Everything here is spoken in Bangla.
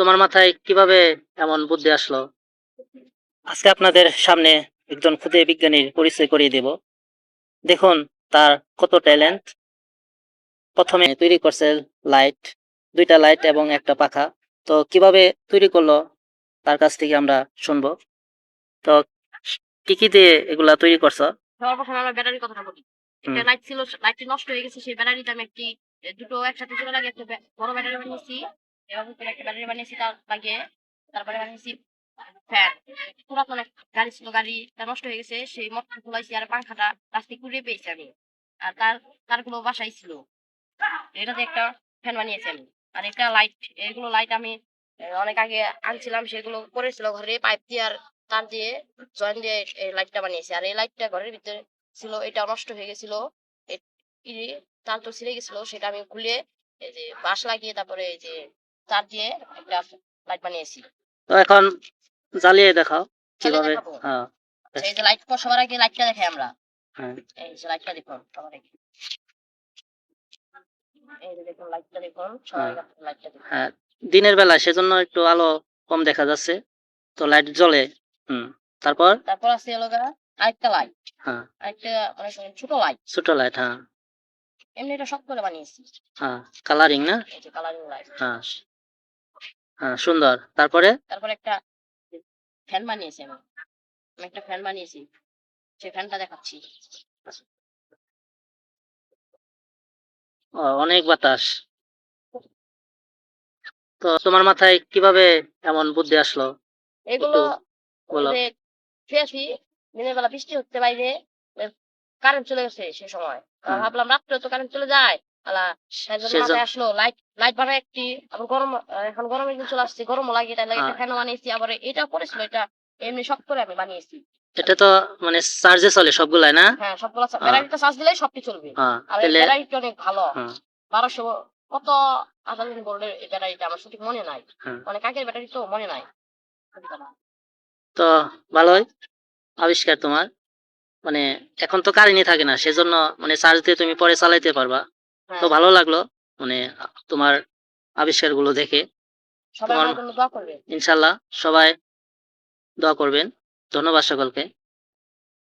তোমার মাথায় কিভাবে এমন বুদ্ধি আসলো? আজকে আপনাদের সামনে একজন ক্ষুদে বিজ্ঞানীর পরিচয় করিয়ে দেব। দেখুন তার কত ট্যালেন্ট। প্রথমে তৈরি করছে লাইট, 2টা লাইট এবং একটা পাখা। তো কিভাবে তৈরি করলো তার কাছ থেকে আমরা শুনবো। তো কি কি দিয়ে এগুলা তৈরি করছো? সর্বপ্রথম আমরা ব্যাটারির কথাটা বলি। একটা লাইট ছিল, লাইটটি নষ্ট হয়ে গেছে। সেই ব্যাটারিতে আমি দুটো একসাথে চলে লাগিয়ে একটা বড় ব্যাটারি বানিয়েছি। এভাবে করে একটা ব্যাটারি বানিয়েছি, তার লাগিয়ে তারপরে বানিয়েছি ফ্যান। পুরাতন এক গাড়ি ছিল, গাড়িটা নষ্ট হয়ে গেছে, সেই মোটরটা খোলাইছি আর পাংখাটা রাস্তায় কুড়িয়ে পেয়েছি আমি। আর তারগুলো বাসায় ছিল, এটাতে একটা ফ্যান বানিয়েছি আমি। আর একটা লাইট, এগুলো লাইট আমি অনেক আগে আনছিলাম, সেগুলো করেছিল ঘরে পাইপ দিয়ে আর তার দিয়ে জয়েন দিয়ে এই লাইটটা বানিয়েছি। আর এই লাইটটা ঘরের ভিতরে ছিল, এটা নষ্ট হয়ে গেছিল, তার তো ছিঁড়ে গেছিল, সেটা আমি খুলে এই যে বাঁশ লাগিয়ে তারপরে এই যে তার দিয়ে একটা লাইট বানিয়েছি। তো এখন জ্বালিয়ে দেখাও চালিয়ে কিভাবে। দেখাবো। হ্যাঁ, আচ্ছা, এই যে লাইট সবার আগে লাইটটা দেখাই আমরা। হ্যাঁ, এই যে লাইটটা দেখুন সবার আগে, এই যে দেখুন লাইটটা দেখুন সবার আগে, লাইটটা দেখুন। হ্যাঁ, দিনের বেলা সেজন্য একটু আলো কম দেখা যাচ্ছে, তো লাইট জ্বলে। তারপর তারপর আছে হলো আরেকটা লাইট, হ্যাঁ, আরেকটা অনেক ছোট লাইট। ছোট লাইট। হ্যাঁ, এমনি এটা শক্ত করে বানিয়েছি, হ্যাঁ, কালারিং না? এই যে কালারিং লাইট। হ্যাঁ, হ্যাঁ, সুন্দর। তারপরে তারপরে একটা ফ্যান বানিয়েছি আমি, একটা ফ্যান বানিয়েছি, সেই ফ্যানটা দেখাচ্ছি। অনেক বাতাস। তো তোমার মাথায় কিভাবে এমন বুদ্ধি আসলো এগুলো একটু বলো। যে শুয়েছি, দিনের বেলা বৃষ্টি হচ্ছে বাইরে, কারেন্ট চলে গেছে সে সময়। ভাবলাম রাত্রে তো কারেন্ট চলে যায়, আলা সেজন্য মাথায় আসলো লাইট লাইট বানায় একটি। আবার গরম, এখন গরমের দিন চলে আসছে, গরমও লাগে, তাই লাগে একটা ফ্যানও বানিয়েছি। আবার এটা পড়েছিল, এটা এমনি শক্ত করে আমি বানিয়েছি। এটা তো মানে চার্জে চলে সবগুলাই না? হ্যাঁ, সবগুলো ব্যাটারিটা চার্জ দিলেই সবটি চলবে। আর এই ব্যাটারিটা অনেক ভালো, 1200 কত আদালিন বোর্ডের এই ব্যাটারিটা, আমার সঠিক মনে নাই, অনেক আগের ব্যাটারি তো মনে নাই। তো ভালোই আবিষ্কার তোমার। মানে এখন তো কারেন্টই থাকে না, সেজন্য মানে চার্জ দিয়ে তুমি পরে চালাইতে পারবা। তো ভালো লাগলো মানে তোমার আবিষ্কারগুলো দেখে। সবাই আমার জন্য দোয়া করবে। ইনশাল্লাহ সবাই দোয়া করবেন। ধন্যবাদ সকলকে।